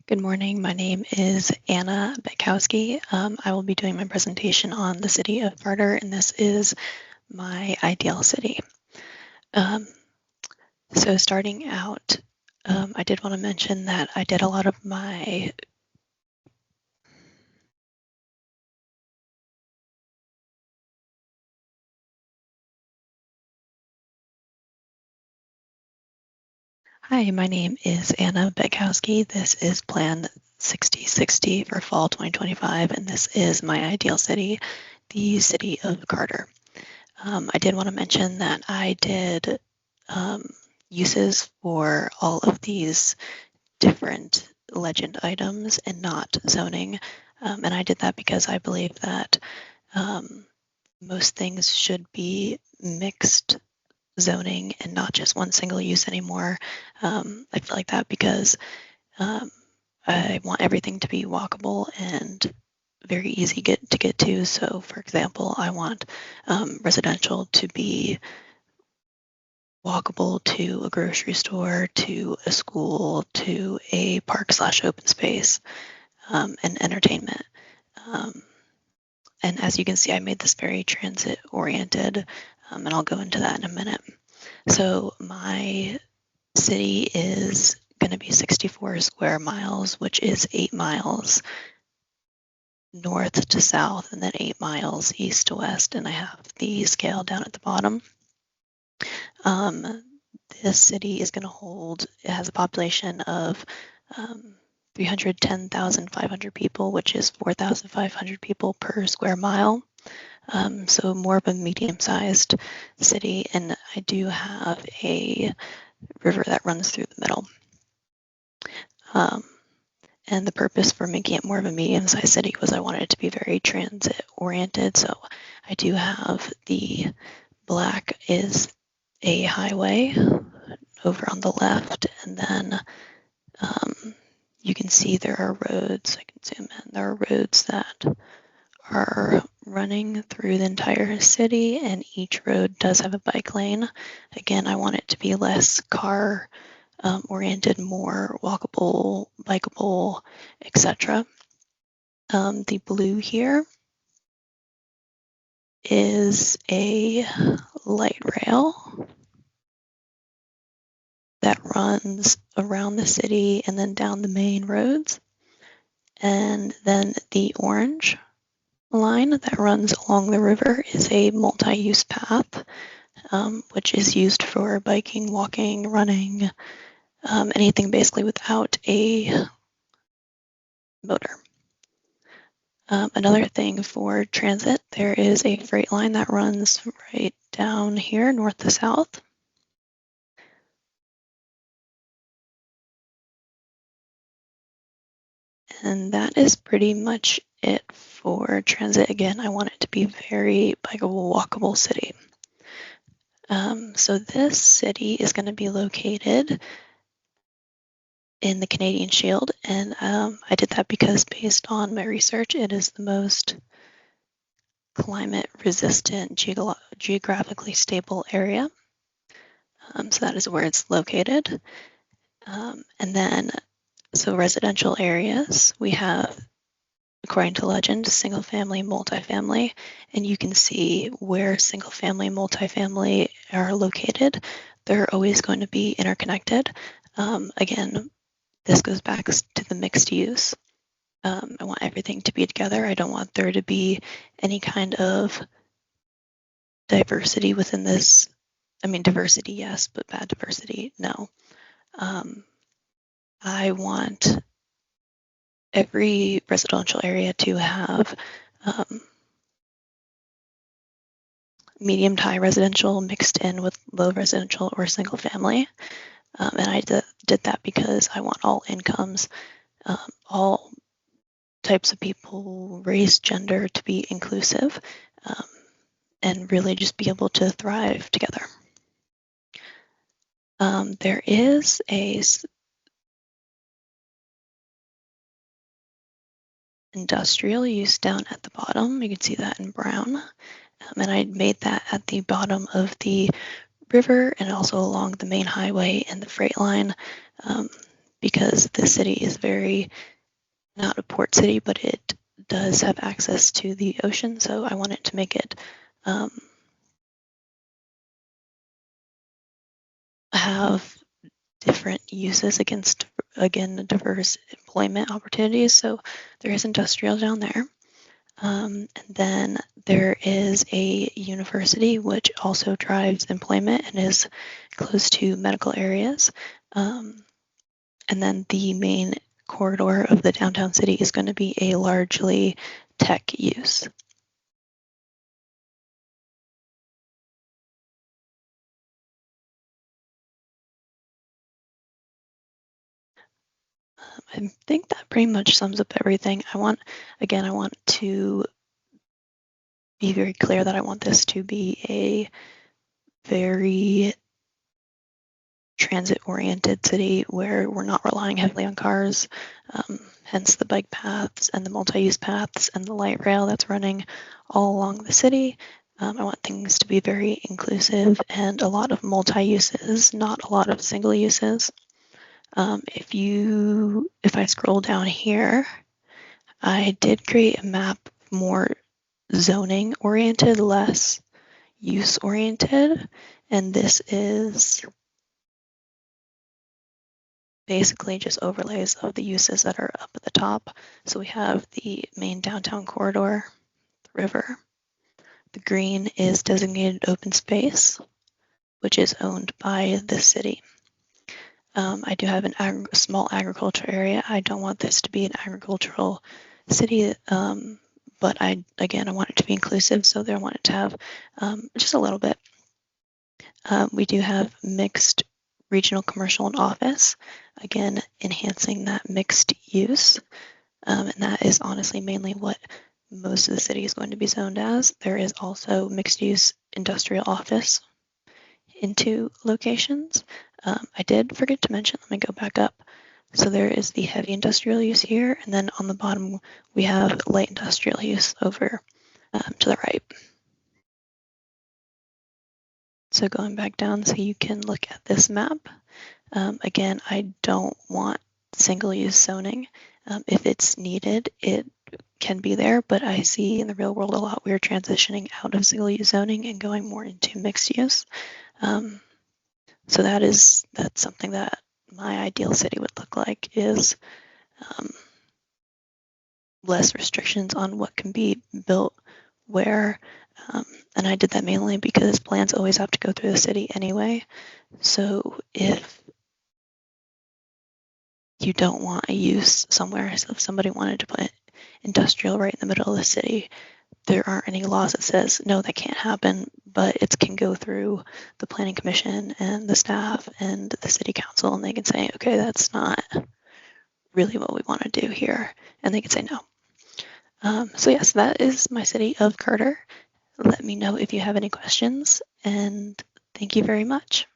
Good morning. My name is Anna Betkowski. I will be doing my presentation on the city of Carter, and this is my ideal city. So starting out, I did want to mention that I did a lot of my Hi, my name is Anna Betkowski. This is Plan 6060 for fall 2025, and this is my ideal city, the city of Carter. I did want to mention that I did uses for all of these different legend items and not zoning. And I did that because I believe that most things should be mixed zoning and not just one single use anymore. I feel like that because I want everything to be walkable and very easy to get to. So, for example, I want residential to be walkable to a grocery store, to a school, to a park/open space, and entertainment. And as you can see, I made this very transit oriented, and I'll go into that in a minute. So my city is going to be 64 square miles, which is 8 miles north to south and then 8 miles east to west. And I have the scale down at the bottom. This city is going to hold, it has a population of 310,500 people, which is 4,500 people per square mile. So more of a medium-sized city, and I do have a river that runs through the middle. And the purpose for making it more of a medium-sized city was I wanted it to be very transit-oriented. So I do have the black is a highway over on the left, and then you can see there are roads. I can zoom in. There are roads that are running through the entire city, and each road does have a bike lane. Again, I want it to be less car oriented, more walkable, bikeable, etc. The blue here is a light rail that runs around the city and then down the main roads. And then the orange line that runs along the river is a multi-use path, which is used for biking, walking, running, anything basically without a motor. Another thing for transit, there is a freight line that runs right down here, north to south. And that is pretty much it for transit. Again, I want it to be very bikeable, walkable city. So this city is going to be located in the Canadian Shield, and I did that because based on my research, it is the most climate resistant, geographically stable area. So that is where it's located. And then, so residential areas, we have, according to legend, single family, multifamily, and you can see where single family, multifamily are located. They're always going to be interconnected. Again, this goes back to the mixed use. I want everything to be together. I don't want there to be any kind of diversity within this. I mean, diversity, yes, but bad diversity, no. I want every residential area to have medium to high residential mixed in with low residential or single family. And I did that because I want all incomes, all types of people, race, gender to be inclusive, and really just be able to thrive together. There is a industrial use down at the bottom. You can see that in brown. And I made that at the bottom of the river and also along the main highway and the freight line because the city is very, not a port city, but it does have access to the ocean. So I wanted to make it have different uses against, again, diverse employment opportunities. So there is industrial down there. And then there is a university which also drives employment and is close to medical areas. And then the main corridor of the downtown city is going to be a largely tech use. I think that pretty much sums up everything. I want to be very clear that I want this to be a very transit-oriented city where we're not relying heavily on cars, hence the bike paths and the multi-use paths and the light rail that's running all along the city. I want things to be very inclusive and a lot of multi-uses, not a lot of single uses. If I scroll down here, I did create a map more zoning oriented, less use oriented, and this is basically just overlays of the uses that are up at the top. So we have the main downtown corridor, the river. The green is designated open space, which is owned by the city. I do have a small agriculture area. I don't want this to be an agricultural city, but I want it to be inclusive, so I want it to have just a little bit. We do have mixed regional commercial and office, again, enhancing that mixed use. And that is honestly mainly what most of the city is going to be zoned as. There is also mixed use industrial office in 2 locations. I did forget to mention, let me go back up. So there is the heavy industrial use here, and then on the bottom we have light industrial use over to the right. So going back down so you can look at this map. Again, I don't want single use zoning. If it's needed, it can be there, but I see in the real world a lot we're transitioning out of single use zoning and going more into mixed use. So that's something that my ideal city would look like, is less restrictions on what can be built where. And I did that mainly because plans always have to go through the city anyway. So if you don't want a use somewhere, so if somebody wanted to put industrial right in the middle of the city, there aren't any laws that says no, that can't happen, but it can go through the planning commission and the staff and the city council, and they can say, okay, that's not really what we want to do here, and they can say no. So yes, that is my city of Carter. Let me know if you have any questions, and thank you very much.